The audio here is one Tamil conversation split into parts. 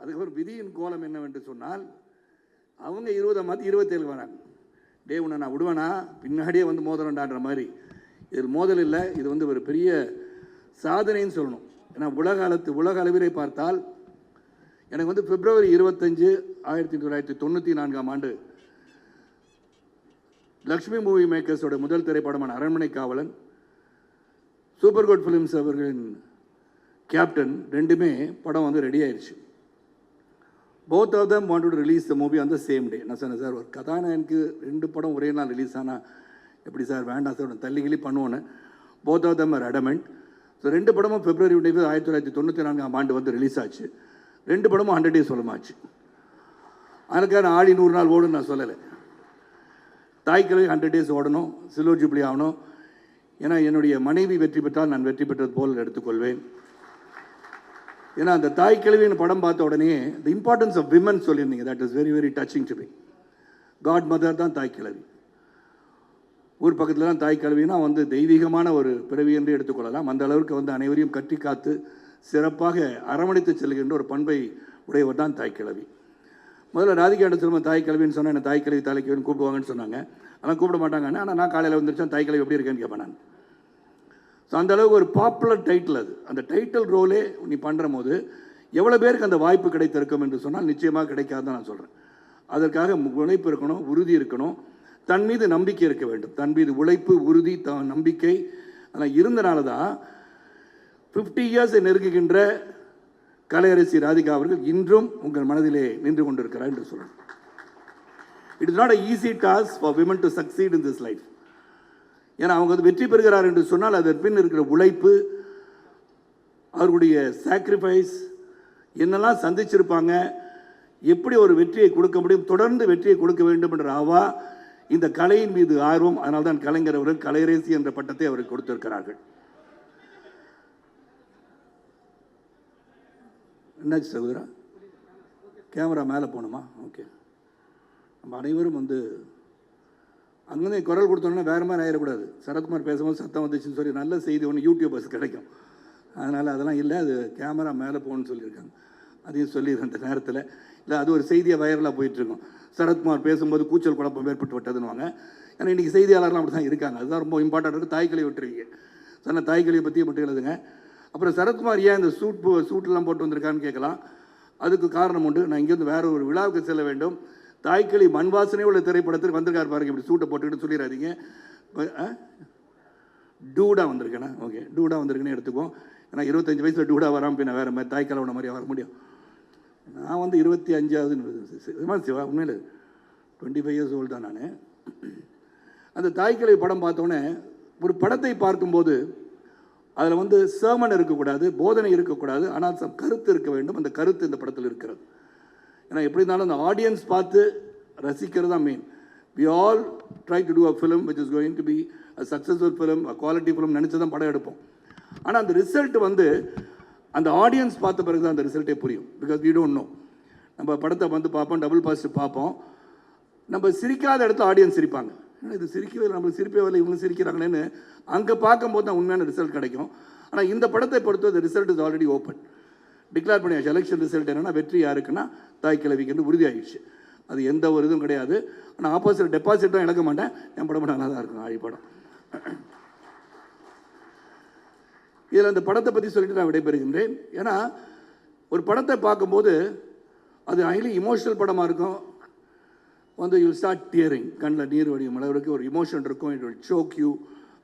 அதுக்கப்புறம் விதியின் கோலம் என்னவென்று சொன்னால், அவங்க 20 மாற்றி 27 வராங்க. டே உன்னை நான் விடுவேனா, பின்னாடியே வந்து மோதலண்டான்ற மாதிரி. இதில் மோதல் இல்லை, இது வந்து ஒரு பெரிய சாதனைன்னு சொல்லணும். ஏன்னா உலக அளவிலே பார்த்தால் எனக்கு வந்து பிப்ரவரி 25, 1994ஆம் ஆண்டு லக்ஷ்மி மூவி மேக்கர்ஸோட முதல் திரைப்படமான Aranmanai Kavalan, super good films அவர்களின் கேப்டன், ரெண்டுமே படம் வந்து ரெடி ஆயிடுச்சு. Both of them want to release the movie on the same day. நான் சொன்னேன், சார் ஒரு கதாநாயகனுக்கு 2 படம் ஒரே நாள் ரிலீஸ் ஆனால் எப்படி சார், வேண்டாம் சார், தள்ளிகிளி பண்ணுவோன்னு. Both of them are adamant. So 2 படமும் பிப்ரவரி 1994ஆம் ஆண்டு வந்து ரிலீஸ் ஆச்சு. 2 படமும் 100 days சொல்லமாச்சு. அதுக்காக நான் ஆடி 100 நாள் ஓடுன்னு நான் சொல்லலை. தாய்க்கிழமை 100 days ஓடணும், சில்வர் ஜூப்ளி ஆகணும். ஏன்னா என்னுடைய மனைவி வெற்றி பெற்றால் நான் வெற்றி பெற்றது போல் எடுத்துக்கொள்வேன். ஏன்னா அந்த தாய்க்கிழவின்னு படம் பார்த்த உடனே த இம்பார்ட்டன்ஸ் ஆஃப் விமன் சொல்லியிருந்தீங்க. That is very very touching to me. God mother தான் தாய்க்கிழவி. ஊர் பக்கத்தில் தான் தாய்க்கிழவினா வந்து தெய்வீகமான ஒரு பிறவி என்று எடுத்துக்கொள்ளலாம். அந்த அளவுக்கு வந்து அனைவரையும் கட்டி காத்து சிறப்பாக அரவணைத்து செல்கின்ற ஒரு பண்பை உடையவர் தான் தாய்க்கிழவி. முதல்ல ராதிகாட்ட சொல்லும்போது தாய்க்கிழவின்னு சொன்னால் என்ன தாய்க்கிழவி தாய்க்கிழவின்னு கூப்பிடுவாங்கன்னு சொன்னாங்க. அதெல்லாம் கூப்பிட மாட்டாங்கன்னு. ஆனால் நான் காலையில் வந்துருச்சேன் தாய்க்கிழவி எப்படி இருக்கேன்னு கேட்பேன் நான். ஸோ அந்தளவுக்கு ஒரு பாப்புலர் டைட்டில் அது. அந்த டைட்டில் ரோலே நீ பண்ணுற போது எவ்வளோ பேருக்கு அந்த வாய்ப்பு கிடைத்திருக்கும் என்று சொன்னால் நிச்சயமாக கிடைக்காதுன்னு நான் சொல்கிறேன். அதற்காக உழைப்பு இருக்கணும், உறுதி இருக்கணும், தன் மீது நம்பிக்கை இருக்க வேண்டும். தன் மீது உழைப்பு, உறுதி, நம்பிக்கை அதெல்லாம் இருந்தனால தான் 50 years நெருங்குகின்ற கலையரசி ராதிகா அவர்கள் இன்றும் உங்கள் மனதிலே நின்று கொண்டிருக்கிறார் என்று சொல்லணும். It is not a easy task for women to succeed in this life. ஏன்னா அவங்க வந்து வெற்றி பெறுகிறார் என்று சொன்னால் அதன் பின் இருக்கிற உழைப்பு, அவர்களுடைய சாக்ரிஃபைஸ் என்னெல்லாம் சந்திச்சிருப்பாங்க, எப்படி ஒரு வெற்றியை கொடுக்க முடியும், தொடர்ந்து வெற்றியை கொடுக்க வேண்டும் என்ற ஆவா, இந்த கலையின் மீது ஆர்வம். அதனால்தான் தான் கலைஞர் அவர்கள் கலையரசி என்ற பட்டத்தை அவருக்கு கொடுத்திருக்கிறார்கள். என்னாச்சு சகோதரா, கேமரா மேலே போகணுமா? ஓகே. நம்ம அனைவரும் வந்து அங்கே குரல் கொடுத்தோன்னா வேறு மாதிரி ஆயிடக்கூடாது. சரத்குமார் பேசும்போது சத்தம் வந்துச்சுன்னு சொல்லி நல்ல செய்தி ஒன்று யூடியூபர்ஸ் கிடைக்கும். அதனால் அதெல்லாம் இல்லை, அது கேமரா மேலே போகணுன்னு சொல்லியிருக்காங்க. அதையும் சொல்லிடுறேன் இந்த நேரத்தில். இல்லை அது ஒரு செய்தியாக வைரலாக போயிட்டுருக்கோம். சரத்குமார் பேசும்போது கூச்சல் குழப்பம் ஏற்பட்டு விட்டதுன்னுவாங்க. ஏன்னா இன்றைக்கி செய்தியாளர்லாம் அப்படி தான் இருக்காங்க. அதுதான் ரொம்ப இம்பார்ட்டன்ட் இருக்குது. தாய்க்கிழவி விட்டுருவீங்க சொன்ன தாய்க்கிழவியை பற்றி மட்டும் எழுதுங்க. அப்புறம் சரத்குமார் ஏன் இந்த சூட்டெல்லாம் போட்டு வந்திருக்கான்னு கேட்கலாம். அதுக்கு காரணம் உண்டு. நான் இங்கேருந்து வேறு ஒரு விழாவுக்கு செல்ல வேண்டும். தாய்க்கிழவி மண் வாசனை உள்ள திரைப்படத்துக்கு வந்திருக்காரு பாருங்க. இப்படி சூட்டை போட்டுக்கிட்டு சொல்லிடாதீங்க. டூடாக வந்திருக்கேண்ணா. ஓகே, டூடாக வந்திருக்குன்னு எடுத்துக்கோம். ஏன்னா 25 வயசில் டூடாக வராமல் பின்ன வேறு மாதிரி தாய்க்கிழவன மாதிரியாக வர முடியும். நான் வந்து 25வது சிவா உண்மையில் 25 years old தான் நான். அந்த தாய்க்கிழவி படம் பார்த்தோன்னே ஒரு படத்தை பார்க்கும்போது அதில் வந்து சர்மன் இருக்கக்கூடாது, போதனை இருக்கக்கூடாது, ஆனால் கருத்து இருக்க வேண்டும். அந்த கருத்து இந்த படத்தில் இருக்கிறது. ஏன்னா எப்படி இருந்தாலும் அந்த ஆடியன்ஸ் பார்த்து ரசிக்கிறது தான் main. We all try to do a film which is going to be a successful film, a quality film நினச்சி தான் படம் எடுப்போம். ஆனால் அந்த ரிசல்ட் வந்து அந்த ஆடியன்ஸ் பார்த்த பிறகு தான் அந்த ரிசல்ட்டே புரியும். Because we don't know. நம்ம படத்தை வந்து பார்ப்போம், டபுள் பாசிட்டிவ் பார்ப்போம். நம்ம சிரிக்காத இடத்துல ஆடியன்ஸ் சிரிப்பாங்க. ஏன்னா இது சிரிக்கவே இல்லை, நம்மளுக்கு சிரிப்பே வரல, இவங்க சிரிக்கிறாங்களேன்னு அங்கே பார்க்கும்போது தான் உண்மையான ரிசல்ட் கிடைக்கும். ஆனால் இந்த படத்தை பொறுத்தவரை result is already open. Declare பண்ணியாச்சு. எலெக்ஷன் ரிசல்ட் என்னென்னா வெற்றி யாருக்குன்னா தாய்க்கிழவிக்கு உறுதியாகிடுச்சு. அது எந்த ஒரு இதுவும் கிடையாது. ஆனால் ஆப்போசிட் டெபாசிட்டும் இழக்க மாட்டேன். என் படம் நல்லா தான் இருக்கும். ஆழி படம். இதில் அந்த படத்தை பற்றி சொல்லிட்டு நான் விடைபெறுகின்றேன். ஏன்னா ஒரு படத்தை பார்க்கும்போது அது ஹைலி இமோஷனல் படமாக இருக்கும். வந்து யூ ஸ்டார்ட் டியரிங், கண்ணில் நீர் வடியும் அளவுக்கு ஒரு இமோஷன் இருக்கும். It will shock you.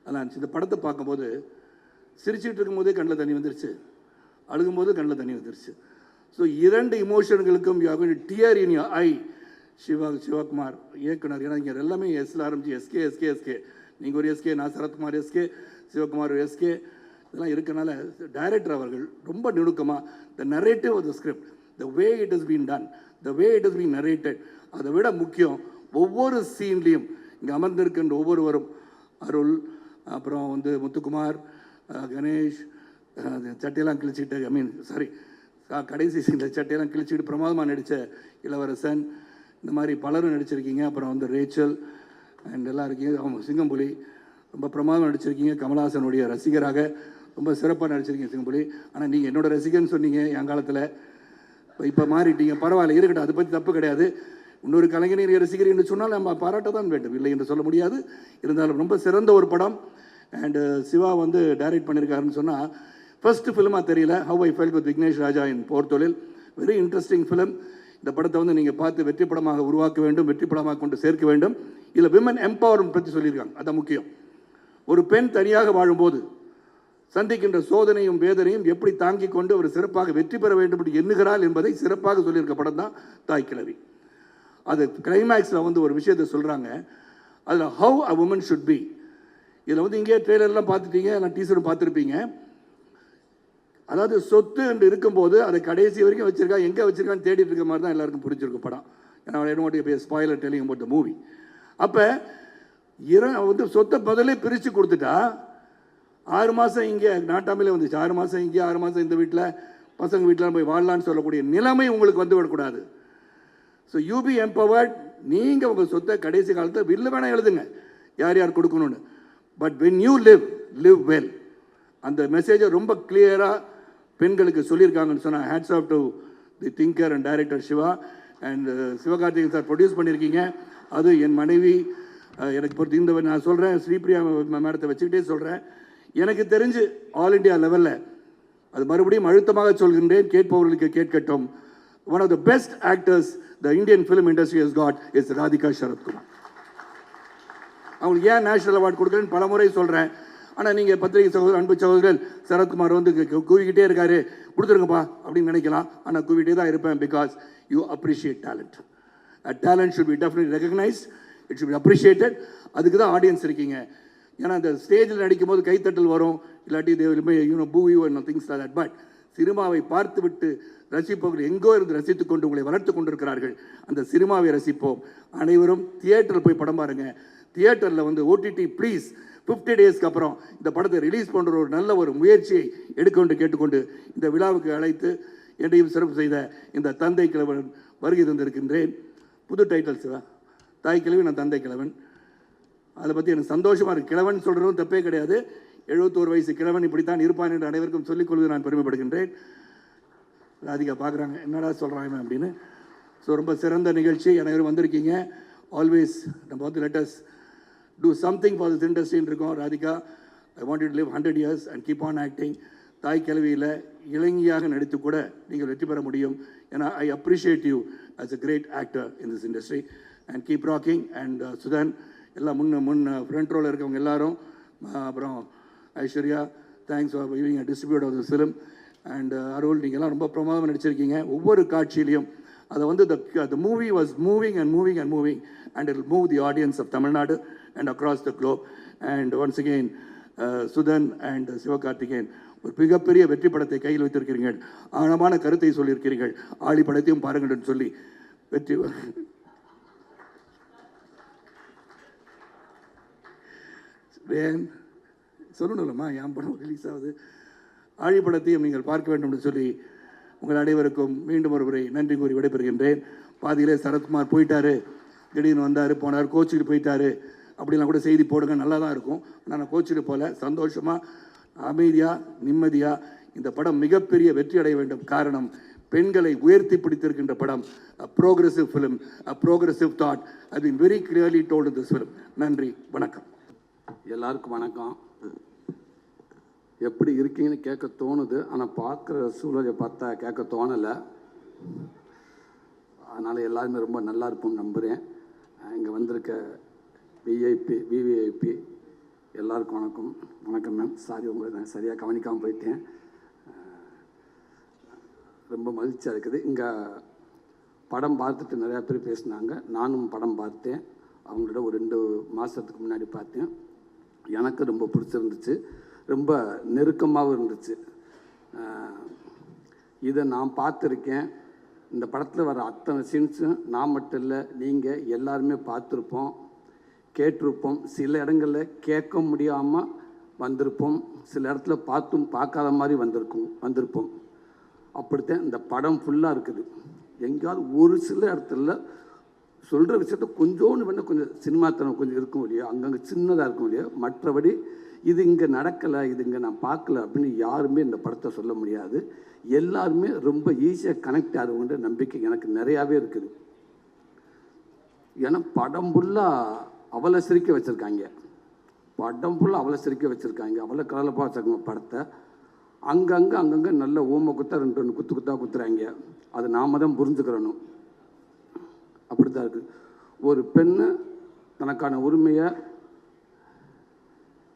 அதெல்லாம் இருந்துச்சு. இந்த படத்தை பார்க்கும்போது சிரிச்சுட்டு இருக்கும்போதே கண்ணில் தண்ணி வந்துருச்சு, அழுகும்போது கண்ணில் தண்ணி வந்துருச்சு. ஸோ 2 இமோஷன்களுக்கும் you are going to tear in your eye. Sivakumar இயக்குனர். ஏன்னா இங்கே எல்லாமே எஸ்ல ஆரம்பிச்சு எஸ்கே எஸ்கே எஸ்கே. நீங்கள் ஒரு எஸ்கே, நான் சரத்குமார் எஸ்கே, சிவகுமார் ஒரு எஸ்கே, இதெல்லாம் இருக்கனால டைரக்டர் அவர்கள் ரொம்ப நுணுக்கமாக the narrative of the script, the way it is been done, the way it is been narrated, அதை விட முக்கியம் ஒவ்வொரு சீன்லேயும் இங்கே அமர்ந்திருக்கின்ற ஒவ்வொருவரும், அருள், அப்புறம் வந்து முத்துக்குமார், கணேஷ், சட்டையெல்லாம் கிழிச்சிட்டு கடைசி சீனில் சட்டையெல்லாம் கிழிச்சிட்டு பிரமாதமாக நடித்த இளவரசன், இந்த மாதிரி பலரும் நடிச்சிருக்கீங்க. அப்புறம் வந்து ரேச்சல் அண்ட் எல்லாம் இருக்கீங்க. அவங்க சிங்கம்புலி ரொம்ப பிரமாதம் நடிச்சிருக்கீங்க. கமல்ஹாசனுடைய ரசிகராக ரொம்ப சிறப்பாக நடிச்சிருக்கீங்க சிங்கம்புலி. ஆனால் நீங்கள் என்னோடய ரசிகன்னு சொன்னீங்க என் காலத்தில். இப்போ மாறிட்டீங்க, பரவாயில்ல இருக்கட்டும், அதை பற்றி தப்பு கிடையாது. இன்னொரு கலைஞரை ரசிகர் என்று சொன்னால் நம்ம பாராட்ட தான் வேண்டும், இல்லை என்று சொல்ல முடியாது. இருந்தாலும் ரொம்ப சிறந்த ஒரு படம். அண்டு சிவா வந்து டைரக்ட் பண்ணியிருக்காருன்னு சொன்னால் ஃபர்ஸ்ட் ஃபிலிமாக தெரியல. How I felt with Vignesh Raja in Por Thozhil. Very interesting film. இந்த படத்தை வந்து நீங்கள் பார்த்து வெற்றி படமாக உருவாக்க வேண்டும், வெற்றி படமாக கொண்டு சேர்க்க வேண்டும். இதில் விமன் எம்பவர்மெண்ட் பற்றி சொல்லியிருக்காங்க, அதான் முக்கியம். ஒரு பெண் தனியாக வாழும்போது சந்திக்கின்ற சோதனையும் வேதனையும் எப்படி தாங்கிக் கொண்டு ஒரு சிறப்பாக வெற்றி பெற வேண்டும் என்று எண்ணுகிறாள் என்பதை சிறப்பாக சொல்லியிருக்க படம் தான் தாய் கிழவி. அது கிளைமேக்ஸில் வந்து ஒரு விஷயத்தை சொல்கிறாங்க, அதில் how a woman should be. இதில் வந்து இங்கே ட்ரெய்லர்லாம் பார்த்துட்டீங்க, நான் டீசரும் பார்த்துருப்பீங்க. அதாவது சொத்து என்று இருக்கும்போது அதை கடைசி வரைக்கும் வச்சிருக்கா, எங்கே வச்சிருக்கான்னு தேடிட்டு இருக்க மாதிரி தான் எல்லாருக்கும் புரிஞ்சிருக்கும் படம். ஏன்னா என்னோட spoiler telling about the movie. அப்போ வந்து சொத்தை முதலே பிரித்து கொடுத்துட்டா 6 மாதம் இங்கே நாட்டாமலே வந்துச்சு, 6 மாதம் இங்கே 6 மாதம் இந்த வீட்டில் பசங்க வீட்டில் போய் வாழலான்னு சொல்லக்கூடிய நிலைமை உங்களுக்கு வந்து விடக்கூடாது. So you B empowered. நீங்கள் உங்கள் சொத்தை கடைசி காலத்தில் வில்ல வேணால் எழுதுங்க யார் யார் கொடுக்கணும்னு. But when you live well. அந்த மெசேஜை ரொம்ப கிளியராக பெண்களுக்கு சொல்லியிருக்காங்கன்னு சொன்னால் hats off to the thinker and director Siva. And Sivakarthikeyan sir produce பண்ணியிருக்கீங்க. அது என் மனைவி எனக்கு பொறுத்து இந்த நான் சொல்கிறேன், ஸ்ரீபிரியா மேடத்தை வச்சுக்கிட்டே சொல்கிறேன், எனக்கு தெரிஞ்சு ஆல் இண்டியா லெவலில் அது மறுபடியும் அழுத்தமாக சொல்கின்றேன், கேட்பவர்களுக்கு கேட்கட்டும், one of the best actors the Indian film industry has got is Radhika Sarathkumar. அவங்களுக்கு ஏன் நேஷனல் அவார்டு கொடுக்குறேன்னு பல முறை சொல்கிறேன். ஆனால் நீங்கள் பத்திரிகை சகோதரர், அன்பு சகோதரர்கள், சரத்குமார் வந்து கூவிக்கிட்டே இருக்காரு, கொடுத்துருங்கப்பா அப்படின்னு நினைக்கலாம். ஆனால் கூவிக்கிட்டே தான் இருப்பேன். Because you appreciate talent. Talent should be definitely recognised, it should be appreciated. அதுக்கு தான் ஆடியன்ஸ் இருக்கீங்க. ஏன்னா அந்த ஸ்டேஜில் நடிக்கும் போது கைத்தட்டல் வரும், இல்லாட்டி பூ you and things like that. But சினிமாவை பார்த்து விட்டு ரசிப்பவர்கள் எங்கோ இருந்து ரசித்து கொண்டு உங்களை வளர்த்து கொண்டிருக்கிறார்கள். அந்த சினிமாவை ரசிப்போம். அனைவரும் தியேட்டரில் போய் படம் பாருங்க. தியேட்டரில் வந்து ஓடிடி ப்ளீஸ் 50 டேஸ்க்கு அப்புறம் இந்த படத்தை ரிலீஸ் பண்ணுற ஒரு நல்ல ஒரு முயற்சியை எடுக்கொண்டு கேட்டுக்கொண்டு இந்த விழாவுக்கு அழைத்து என்னையும் சிறப்பு செய்த இந்த தந்தை கிழவன் வருகை தந்திருக்கின்றேன். புது டைட்டில் சிவா, தாய் கிழவி, நான் தந்தை கிழவன். அதை பற்றி எனக்கு சந்தோஷமாக இருக்குது. கிழவன் சொல்கிறதும் தப்பே கிடையாது. 71 வயசு கிழவன் இப்படித்தான் இருப்பான் என்று அனைவருக்கும் சொல்லிக்கொள்வது நான் பெருமைப்படுகின்றேன். ராதிகா பார்க்குறாங்க, என்னடா சொல்கிறாங்க அப்படின்னு. ஸோ ரொம்ப சிறந்த நிகழ்ச்சி, அனைவரும் வந்திருக்கீங்க. ஆல்வேஸ் நம்ம வந்து let us do something for this இண்டஸ்ட்ரின்னு இருக்கோம். Radhika, I want you to live 100 years and keep on acting. தாய் கிழவியில் இளைஞியாக நடித்து கூட நீங்கள் வெற்றி பெற முடியும். ஏன்னா I appreciate you as a great actor in this industry and keep rocking. And Sudhan, எல்லாம் முன் ஃப்ரண்ட் ரோவில் இருக்கவங்க எல்லாரும், அப்புறம் Aishwarya, thanks for being a distributor of this film. And Arul, நீங்கள்லாம் ரொம்ப பிரமாதமாக நடிச்சிருக்கீங்க. ஒவ்வொரு காட்சியிலையும் அதை வந்து the movie was moving and moving and moving and it will move the audience of Tamil Nadu and across the globe. And once again, Sudan and Sivakarthikeyan ஒரு மிகப்பெரிய வெற்றி படத்தை கையில் வைத்திருக்கிறீர்கள். ஆழமான கருத்தை சொல்லியிருக்கிறீர்கள். ஆழி படத்தையும் பாருங்கள் என்று சொல்லி வெற்றி சொல்லணும்லம்மா, என் படம் ரிலீஸ் ஆகுது. ஆழி படத்தையும் நீங்கள் பார்க்க வேண்டும் என்று சொல்லி உங்கள் அனைவருக்கும் மீண்டும் ஒரு முறை நன்றி கூறி விடைபெறுகின்றேன். பாதியிலே சரத்குமார் போயிட்டாரு, திடீர்னு வந்தார், போனார், கோச்சிட்டு போயிட்டாரு அப்படிலாம் கூட செய்தி போடுங்க, நல்லா தான் இருக்கும். ஆனால் நான் கோச்சிட்டு போல, சந்தோஷமாக அமைதியாக நிம்மதியாக இந்த படம் மிகப்பெரிய வெற்றி அடைய வேண்டும். காரணம், பெண்களை உயர்த்தி பிடித்திருக்கின்ற படம். Progressive film, progressive thought I been very clearly told this film. நன்றி, வணக்கம். எல்லாருக்கும் வணக்கம். எப்படி இருக்கீங்கன்னு கேட்க தோணுது, ஆனால் பார்க்குற சூழலை பார்த்தா கேட்க தோணலை. அதனால் எல்லாருமே ரொம்ப நல்லா இருப்போம்னு நம்புகிறேன். இங்கே வந்திருக்க விவிஐபி எல்லாருக்கும் வணக்கம். வணக்கம் மேம். சாரி, உங்களை நான் சரியாக கவனிக்காமல் போயிட்டேன். ரொம்ப மகிழ்ச்சியாக இருக்குது. இங்கே படம் பார்த்துட்டு நிறையா பேர் பேசினாங்க. நானும் படம் பார்த்தேன். அவங்களோட ஒரு 2 மாதத்துக்கு முன்னாடி பார்த்தேன். எனக்கு ரொம்ப பிடிச்சிருந்துச்சு, ரொம்ப நெருக்கமாகவும் இருந்துச்சு. இதை நான் பார்த்துருக்கேன். இந்த படத்தில் வர அத்தனை சீன்ஸும் நான் மட்டும் இல்லை, நீங்கள் எல்லாருமே பார்த்துருப்போம், கேட்டிருப்போம். சில இடங்களில் கேட்க முடியாமல் வந்திருப்போம், சில இடத்துல பார்த்தும் பார்க்காத மாதிரி வந்திருப்போம். அப்படித்தான் இந்த படம் ஃபுல்லாக இருக்குது. எங்கேயாவது ஒரு சில இடத்துல சொல்கிற விஷயத்த கொஞ்சோன்னு வேணால் கொஞ்சம் சினிமாத்தனம் கொஞ்சம் இருக்கும் இல்லையா, அங்கங்கே சின்னதாக இருக்கும் இல்லையா, மற்றபடி இது இங்கே நடக்கலை, இது இங்கே நான் பார்க்கல அப்படின்னு யாருமே இந்த படத்தை சொல்ல முடியாது. எல்லாருமே ரொம்ப ஈஸியாக கனெக்ட் ஆகுன்ற நம்பிக்கை எனக்கு நிறையாவே இருக்குது. ஏன்னா படம் ஃபுல்லாக அவளை சிரிக்க வச்சுருக்காங்க, படம் ஃபுல்லாக அவளை சிரிக்க வச்சுருக்காங்க, அவளை கலலப்பாக வச்சுருக்காங்க படத்தை. அங்கங்கே நல்ல ஓம குத்தா 2 குத்தாக குத்துறாங்க. அது நாம தான் புரிஞ்சுக்கிறணும். அப்படி தான் இருக்குது. ஒரு பெண்ணு தனக்கான உரிமையை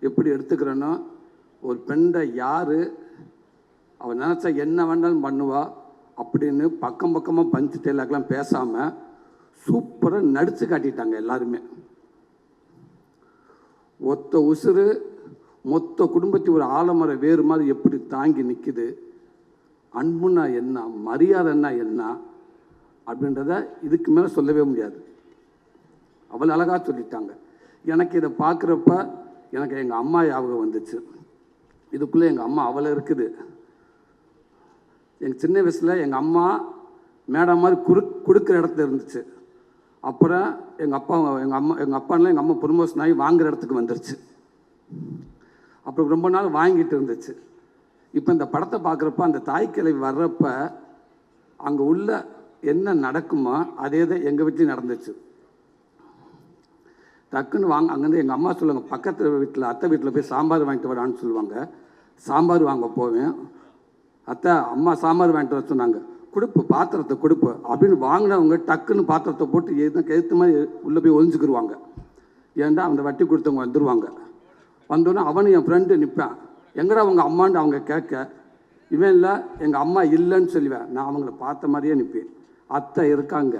எப்படி எடுத்துக்கிறேன்னா, ஒரு பெண்ணை யார் அவன் நினச்சா என்ன வேண்டாலும் பண்ணுவா அப்படின்னு பக்கமாக பஞ்சு டெய்லாக்லாம் பேசாமல் சூப்பராக நடித்து காட்டிட்டாங்க எல்லாருமே. ஒத்த உசுறு மொத்த குடும்பத்தை ஒரு ஆலமர வேறு மாதிரி எப்படி தாங்கி நிற்குது, அன்புன்னா என்ன, மரியாதைன்னா என்ன அப்படின்றத இதுக்கு மேலே சொல்லவே முடியாது. அவள் அழகாக சொல்லிட்டாங்க. எனக்கு இதை பார்க்குறப்ப எனக்கு எங்கள் அம்மா ஞாபகம் வந்துச்சு. இதுக்குள்ளே எங்கள் அம்மா அவளை இருக்குது. எங்கள் சின்ன வயசில் எங்கள் அம்மா மேடம் மாதிரி கொடுக்குற இடத்துல இருந்துச்சு. அப்புறம் எங்கள் அப்பாலாம் எங்கள் அம்மா ப்ரொமோஷன் ஆகி வாங்குகிற இடத்துக்கு வந்துருச்சு. அப்புறம் ரொம்ப நாள் வாங்கிட்டு இருந்துச்சு. இப்போ இந்த படத்தை பார்க்குறப்ப அந்த தாய்க்கிழவி வர்றப்ப அங்கே உள்ள என்ன நடக்குமோ அதே தான் எங்கள் வீட்லேயும் நடந்துச்சு. டக்குன்னு அங்கேருந்து எங்கள் அம்மா சொல்லுவாங்க, பக்கத்து வீட்டில் அத்தை வீட்டில் போய் சாம்பார் வாங்கிட்டு வரான்னு சொல்லுவாங்க. சாம்பார் வாங்க போவேன். அத்தை அம்மா சாம்பார் வாங்கிட்டு வர சொன்னாங்க, கொடுப்பு பாத்திரத்தை கொடுப்பு அப்படின்னு வாங்கினவங்க டக்குன்னு பாத்திரத்தை போட்டு எதிர்த்து மாதிரி உள்ளே போய் ஒழிஞ்சுக்கிடுவாங்க. ஏன்டா அந்த வட்டி கொடுத்தவங்க வந்துடுவாங்க. வந்தோடனே அவனு என் ஃப்ரெண்டு நிற்பேன், எங்கடா அவங்க அம்மான்னு அவங்க கேட்க, இவன் இல்லை எங்கள் அம்மா இல்லைன்னு சொல்லுவேன். நான் அவங்கள பார்த்த மாதிரியே நிற்பேன். அத்தை இருக்காங்க,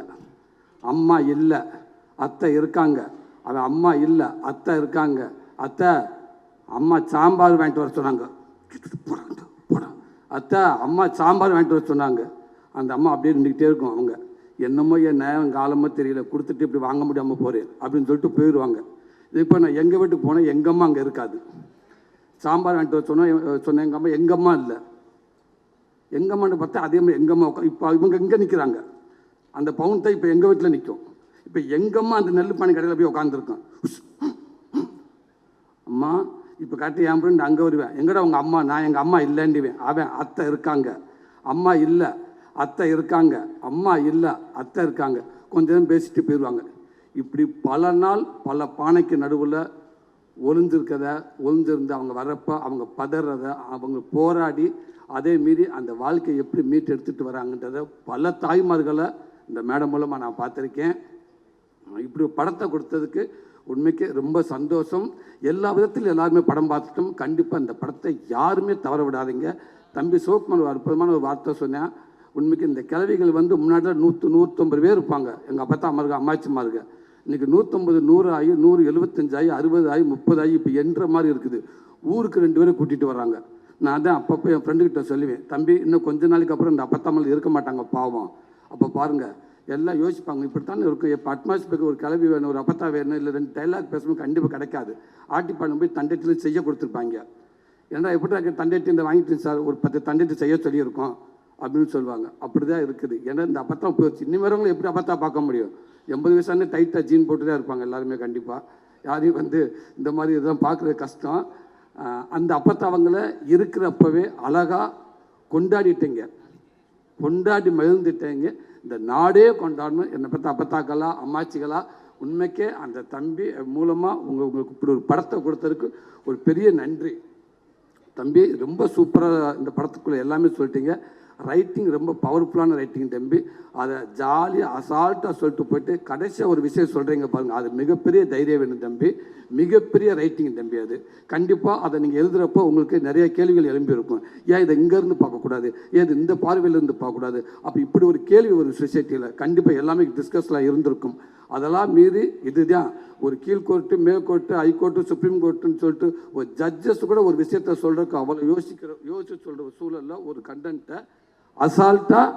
அம்மா இல்லை, அத்தை இருக்காங்க, அவன் அம்மா இல்லை, அத்தை இருக்காங்க, அத்தை அம்மா சாம்பார் வாங்கிட்டு வர சொன்னாங்க, போடா அத்தை அம்மா சாம்பார் வாங்கிட்டு வர சொன்னாங்க. அந்த அம்மா அப்படியே நின்றுக்கிட்டே இருக்கும். அவங்க என்னமோ என் நேரம் காலமோ தெரியல, கொடுத்துட்டு இப்படி வாங்க முடியாமல் போகிறேன் அப்படின்னு சொல்லிட்டு போயிடுவாங்க. இப்போ நான் எங்கள் வீட்டுக்கு போனால் எங்கள் அம்மா அங்கே இருக்காது. சாம்பார் வாங்கிட்டு வர சொன்னேன் எங்கள் அம்மா இல்லை. எங்கள் அம்மான்னு பார்த்தா அதே மாதிரி எங்கள் அம்மா இப்போ இவங்க இங்கே நிற்கிறாங்க. அந்த பவுன் தான் இப்போ எங்கள் வீட்டில் நிற்கும். இப்போ எங்கள் அம்மா அந்த நெல் பானை கடையில் போய் உட்காந்துருக்கோம். அம்மா இப்போ கரெக்டாக என் ஃப்ரெண்டு அங்கே வருவேன், எங்கடா உங்கள் அம்மா, நான் எங்கள் அம்மா இல்லைன்டுவேன். அவன் அத்தை இருக்காங்க, அம்மா இல்லை, அத்தை இருக்காங்க, அம்மா இல்லை, அத்தை இருக்காங்க, கொஞ்ச நேரம் பேசிட்டு போயிடுவாங்க. இப்படி பல நாள் பல பானைக்கு நடுவில் ஒளிஞ்சிருந்து அவங்க வரப்போ அவங்க பதறதை அவங்க போராடி அதே மீறி அந்த வாழ்க்கையை எப்படி மீட்டு எடுத்துகிட்டு வராங்கன்றதை பல தாய்மார்களை இந்த மேடம் மூலமாக நான் பார்த்துருக்கேன். இப்படி படத்தை கொடுத்ததுக்கு உண்மைக்கு ரொம்ப சந்தோஷம். எல்லா விதத்திலும் எல்லாருமே படம் பார்த்துட்டோம். கண்டிப்பாக இந்த படத்தை யாருமே தவற விடாதீங்க. தம்பி சிவகுமார் அற்புதமான ஒரு வார்த்தை சொன்னேன். உண்மைக்கு இந்த கிழவிகள் வந்து முன்னாடி 100-150 பேர் இருப்பாங்க. எங்கள் அப்பா அம்மா இருக்க அம்மாச்சிமா இருக்க. இன்றைக்கி 150 100 ஆகி 175 ஆகி 60 ஆகி 30 ஆகி இப்போ என்ற மாதிரி இருக்குது. ஊருக்கு 2 பேரை கூட்டிகிட்டு வராங்க. நான் தான் அப்பப்போ என் ஃப்ரெண்டுக்கிட்ட சொல்லுவேன், தம்பி இன்னும் கொஞ்ச நாளைக்கு அப்புறம் இந்த அப்பத்தாமல் இருக்க மாட்டாங்க பாவம். அப்போ பாருங்கள் எல்லாம் யோசிப்பாங்க, இப்படித்தானே இருக்கும். இப்போ அட்மாஸ்பியருக்கு ஒரு கிளவி வேணும், ஒரு அப்பத்தா வேணும், இல்லை 2 டைலாக் பேசணும், கண்டிப்பாக கிடைக்காது. ஆட்டிப்பாடம் போய் தண்டத்தில் செய்ய கொடுத்துருப்பாங்க. ஏன்னா எப்படி தண்டேட்டு இந்த வாங்கிட்டு சார் ஒரு 10 தண்டேட்டு செய்ய சொல்லியிருக்கோம் அப்படின்னு சொல்லுவாங்க. அப்படி தான் இருக்குது. ஏன்னா இந்த அப்பத்தா போச்சு. இன்னும் எப்படி அப்பத்தா பார்க்க முடியும்? 80 வயசானே டைட்டாக ஜீன் போட்டு தான் இருப்பாங்க எல்லாருமே. கண்டிப்பாக யாரையும் வந்து இந்த மாதிரி இதெல்லாம் பார்க்குறது கஷ்டம். அந்த அப்பத்தாவங்களை இருக்கிறப்பவே அழகாக கொண்டாடிட்டீங்க, கொண்டாடி மகிழ்ந்துட்டேங்க. இந்த நாடே கொண்டாடணும். என்னை பற்றி அப்பத்தாக்களா அம்மாச்சிகளா உண்மைக்கே அந்த தம்பி மூலமாக உங்களுக்கு இப்படி ஒரு படத்தை கொடுத்ததுக்கு ஒரு பெரிய நன்றி. தம்பி ரொம்ப சூப்பராக இந்த படத்துக்குள்ளே எல்லாமே சொல்லிட்டீங்க. ரைட்டிங் ரொம்ப பவர்ஃபுல்லான ரைட்டிங் தம்பி. அதை ஜாலியாக அசால்ட்டாக சொல்லிட்டு போயிட்டு கடைசியாக ஒரு விஷயம் சொல்கிறீங்க பாருங்கள், அது மிகப்பெரிய தைரியம் வேணும் தம்பி, மிகப்பெரிய ரைட்டிங் தம்பி. அது கண்டிப்பாக அதை நீங்கள் எழுதுகிறப்போ உங்களுக்கு நிறைய கேள்விகள் எழும்பியிருக்கும். ஏன் இதை இங்கேருந்து பார்க்கக்கூடாது, ஏன் இது இந்த பார்வையிலேருந்து பார்க்கக்கூடாது, அப்போ இப்படி ஒரு கேள்வி ஒரு சொசைட்டியில் கண்டிப்பாக எல்லாமே டிஸ்கஸ்லாம் இருந்திருக்கும். அதெல்லாம் மீறி இதுதான் ஒரு கீழ்கோர்ட்டு மேற்கோர்ட்டு ஹைகோர்ட்டு சுப்ரீம் கோர்ட்டுன்னு சொல்லிட்டு ஒரு ஜட்ஜஸ் கூட ஒரு விஷயத்த சொல்கிறதுக்கு அவ்வளோ யோசிச்சு சொல்கிற ஒரு சூழலில் ஒரு கண்டென்ட்டை அசால்ட்டாக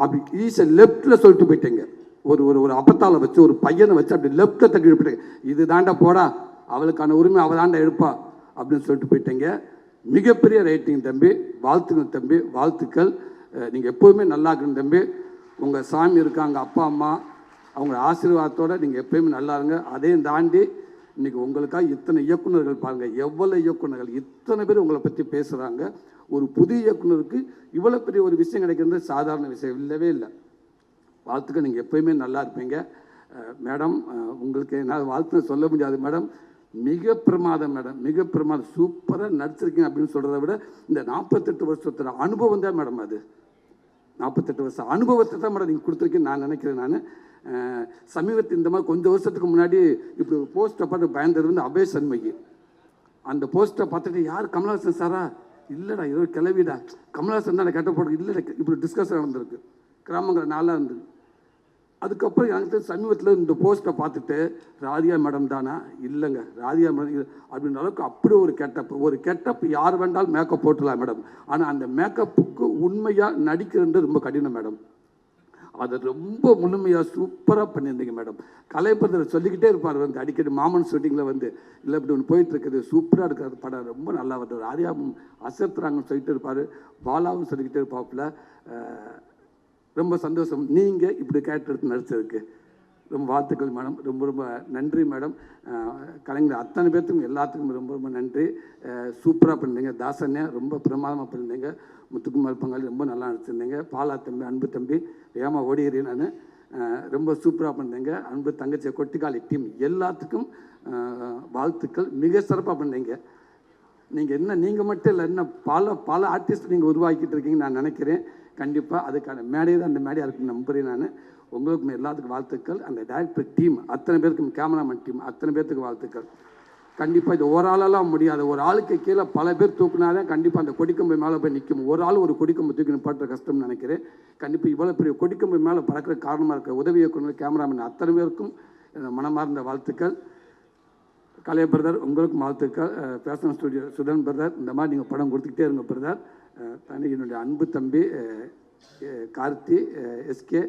அப்படி ஈஸியாக லெஃப்டில் சொல்லிட்டு போயிட்டேங்க. ஒரு அப்பத்தால் வச்சு ஒரு பையனை வச்சு அப்படி லெஃப்டில் தட்டி போயிட்டேங்க. இது தாண்டா போடா, அவளுக்கான உரிமை அவள் தாண்டா எடுப்பா அப்படின்னு சொல்லிட்டு போயிட்டேங்க. மிகப்பெரிய ரைட்டிங் தம்பி, வாழ்த்துக்கள் தம்பி, வாழ்த்துக்கள். நீங்கள் எப்போதுமே நல்லா இருக்கணும் தம்பி. உங்கள் சாமி இருக்காங்க, அப்பா அம்மா அவங்க ஆசீர்வாதத்தோடு நீங்கள் எப்போயுமே நல்லா இருங்க. அதையும் தாண்டி இன்றைக்கி உங்களுக்காக இத்தனை இயக்குனர்கள் பாருங்கள், எவ்வளோ இயக்குனர்கள் இத்தனை பேர் உங்களை பற்றி பேசுகிறாங்க. ஒரு புது இயக்குனருக்கு இவ்வளோ பெரிய ஒரு விஷயம் கிடைக்கிறது சாதாரண விஷயம் இல்லவே இல்லை. வாழ்த்துக்கள், நீங்கள் எப்போயுமே நல்லா இருப்பீங்க மேடம். உங்களுக்கு என்னால் வாழ்த்து சொல்ல முடியாது மேடம். மிக பிரமாதம் மேடம், மிக பிரமாதம், சூப்பராக நடிச்சிருக்கீங்க அப்படின்னு சொல்கிறத விட இந்த 48 வருஷத்தோட அனுபவம் தான் மேடம். அது 48 வருஷம் அனுபவத்தை தான் மேடம் நீங்கள் கொடுத்துருக்கீங்கன்னு நான் நினைக்கிறேன். நான் சமீபத்தில் இந்த மாதிரி கொஞ்சம் வருஷத்துக்கு முன்னாடி இப்படி போஸ்ட்டை பார்த்து பயந்தது வந்து அபய் சண்முகி. அந்த போஸ்ட்டை பார்த்துட்டு யார் கமல்ஹாசன் சாரா? இல்லைடா, ஏதோ கிளவிடா, கமல்ஹாசன் தான் கேட்ட போட்டு இல்லைடா, இப்படி டிஸ்கஷன் நடந்திருக்கு கிராமங்கிற நாளாக இருந்தது. அதுக்கப்புறம் எனக்கு சமீபத்தில் இந்த போஸ்ட்டை பார்த்துட்டு ராதியா மேடம் தானா? இல்லைங்க, ராதியா மேடம் அப்படின்ற அளவுக்கு அப்படி ஒரு கெட்டப் யார் வேண்டாலும் மேக்கப் போட்டுடலாம் மேடம். ஆனால் அந்த மேக்கப்புக்கு உண்மையாக நடிக்கிறது ரொம்ப கடினம் மேடம். அதை ரொம்ப முழுமையாக சூப்பராக பண்ணியிருந்தீங்க மேடம். கலைப்பதில் சொல்லிக்கிட்டே இருப்பார் வந்து அடிக்கடி மாமன் ஷூட்டிங்கில் வந்து, இல்லை இப்படி ஒன்று போயிட்டுருக்குது, சூப்பராக இருக்கிற படம் ரொம்ப நல்லா வருது, ஆரியாவும் அசத்துறாங்கன்னு சொல்லிட்டு இருப்பார், பாலாவும் சொல்லிக்கிட்டே இருப்பாப்புல. ரொம்ப சந்தோஷம் நீங்கள் இப்படி கேரக்டர் எடுத்து நடிச்சதுக்கு. ரொம்ப வாழ்த்துக்கள் மேடம், ரொம்ப ரொம்ப நன்றி மேடம். கலைஞர் அத்தனை பேர்த்துக்கும் எல்லாத்துக்கும் ரொம்ப ரொம்ப நன்றி. சூப்பராக பண்ணிருந்தீங்க. தாசனே ரொம்ப பிரமாதமாக பண்ணிருந்தீங்க. முத்துக்குமார் பங்காளி ரொம்ப நல்லா நடிச்சிருந்தீங்க. பாலா தம்பி, அன்பு தம்பி, ஏமா ஓடிகிறேன் நான், ரொம்ப சூப்பராக பண்ணிருந்தீங்க. அன்பு தங்கச்சி, கொட்டிக்காளி டீம் எல்லாத்துக்கும் வாழ்த்துக்கள். மிக சிறப்பாக பண்ணீங்க. நீங்கள் என்ன நீங்கள் மட்டும் இல்லை, இன்னும் பல ஆர்டிஸ்ட் நீங்கள் உருவாக்கிட்டு இருக்கீங்கன்னு நான் நினைக்கிறேன். கண்டிப்பாக அதுக்கான மேடை தான் அந்த மேடையாக இருக்குன்னு நம்புகிறேன் நான். உங்களுக்கும் எல்லாத்துக்கும் வாழ்த்துக்கள். அந்த டைரக்டர் டீம் அத்தனை பேருக்கும், கேமராமேன் டீம் அத்தனை பேர்த்துக்கு வாழ்த்துக்கள். கண்டிப்பாக இது ஒரு ஆளெல்லாம் முடியாது. ஒரு ஆளுக்கு கீழே பல பேர் தூக்குனாதான் கண்டிப்பாக அந்த கொடிக்கம்பு மேலே போய் நிற்கும். ஒரு ஆள் ஒரு கொடிக்கம்பு தூக்கி நிப்பாட்டுற கஷ்டம்னு நினைக்கிறேன். கண்டிப்பாக இவ்வளோ பெரிய கொடிக்கம்பு மேலே பறக்கிற காரணமாக இருக்க உதவி இயக்குனர், கேமராமேன் அத்தனை பேருக்கும் மனமார்ந்த வாழ்த்துக்கள். கலை பிரதர் உங்களுக்கும் வாழ்த்துக்கள். பேஷன் ஸ்டுடியோ சுதன் பிரதர், இந்த மாதிரி நீங்கள் படம் கொடுத்துக்கிட்டே இருங்க பிரதர். தனி என்னுடைய அன்பு தம்பி கார்த்தி, எஸ்கே,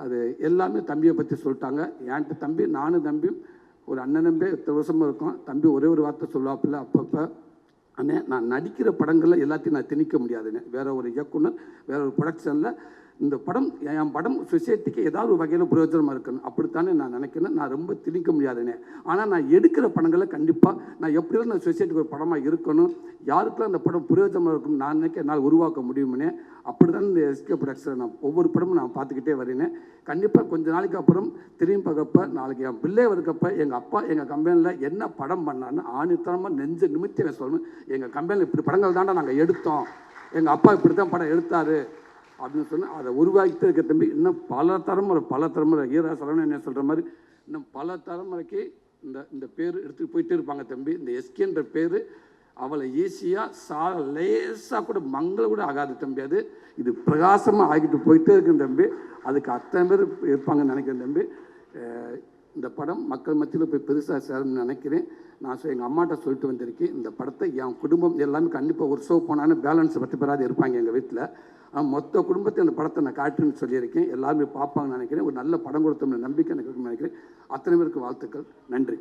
அது எல்லாமே தம்பியை பற்றி சொல்லிட்டாங்க. என்கிட்ட தம்பி, நானும் தம்பியும் ஒரு அண்ணன் தம்பி இத்தனை வருஷமாக இருக்கும். தம்பி ஒரே ஒரு வார்த்தை சொல்லுவாப்பில்ல அப்பப்போ, அண்ணே நான் நடிக்கிற படங்களில் எல்லாத்தையும் நான் திணிக்க முடியாதுண்ணே. வேற ஒரு இயக்குனர், வேற ஒரு ப்ரொடக்ஷனில் இந்த படம் என் படம் சொசைட்டிக்கு ஏதாவது ஒரு வகையில் பிரயோஜனமாக இருக்கணும், அப்படித்தானே நான் நினைக்கிறேன். நான் ரொம்ப திணிக்க முடியாதுண்ணே. ஆனால் நான் எடுக்கிற படங்களை கண்டிப்பாக நான் எப்படியும் அந்த சொசைட்டிக்கு ஒரு படமாக இருக்கணும், யாருக்கெல்லாம் அந்த படம் பிரயோஜனமாக இருக்கணும் நான் நினைக்க என்னால் உருவாக்க முடியும்னே. அப்படி தான் இந்த எஸ்கே ப்ரொடக்ஷன் நான் ஒவ்வொரு படமும் நான் பார்த்துக்கிட்டே வரேனே. கண்டிப்பாக கொஞ்ச நாளைக்கு அப்புறம் திரும்பி பார்க்கப்ப, நாளைக்கு என் பிள்ளை இருக்கப்ப எங்கள் அப்பா எங்கள் கம்பெனியில் என்ன படம் பண்ணான்னு ஆணித்தனமாக நெஞ்ச நிமித்தி சொல்லணும். எங்கள் கம்பெனியில் இப்படி படங்கள் தாண்டா நாங்கள் எடுத்தோம், எங்கள் அப்பா இப்படி தான் படம் எடுத்தார் அப்படின்னு சொன்னால் அதை உருவாக்கிட்டு இருக்க தம்பி. இன்னும் பல தலைமுறை ஈரா சரவணன் என்ன சொல்கிற மாதிரி இன்னும் பல தலைமுறைக்கு இந்த பேர் எடுத்துகிட்டு போயிட்டே இருப்பாங்க தம்பி. இந்த எஸ்கேன்ற பேர் அவளை ஈஸியாக லேசாக கூட மங்கள கூட ஆகாது தம்பி. அது இது பிரகாசமாக ஆகிட்டு போயிட்டே இருக்குன்னு தம்பி. அதுக்கு அத்தனை பேர் இருப்பாங்கன்னு நினைக்கிறேன் தம்பி. இந்த படம் மக்கள் மத்தியில் போய் பெருசாக சேரணும்னு நினைக்கிறேன். நான் எங்கள் அம்மாட்ட சொல்லிட்டு வந்திருக்கேன், இந்த படத்தை என் குடும்பம் எல்லாமே கண்டிப்பாக ஒரு ஷோ போனாலும் பேலன்ஸ் 10 பேராது இருப்பாங்க எங்கள் வீட்டில். மொத்த குடும்பத்தை அந்த படத்தை நான் காட்டுன்னு சொல்லியிருக்கேன். எல்லாருமே பார்ப்பாங்கன்னு நினைக்கிறேன். ஒரு நல்ல படம் கொடுத்தோம்னு நம்பிக்கை எனக்கு நினைக்கிறேன். அத்தனை பேருக்கு வாழ்த்துக்கள். நன்றி.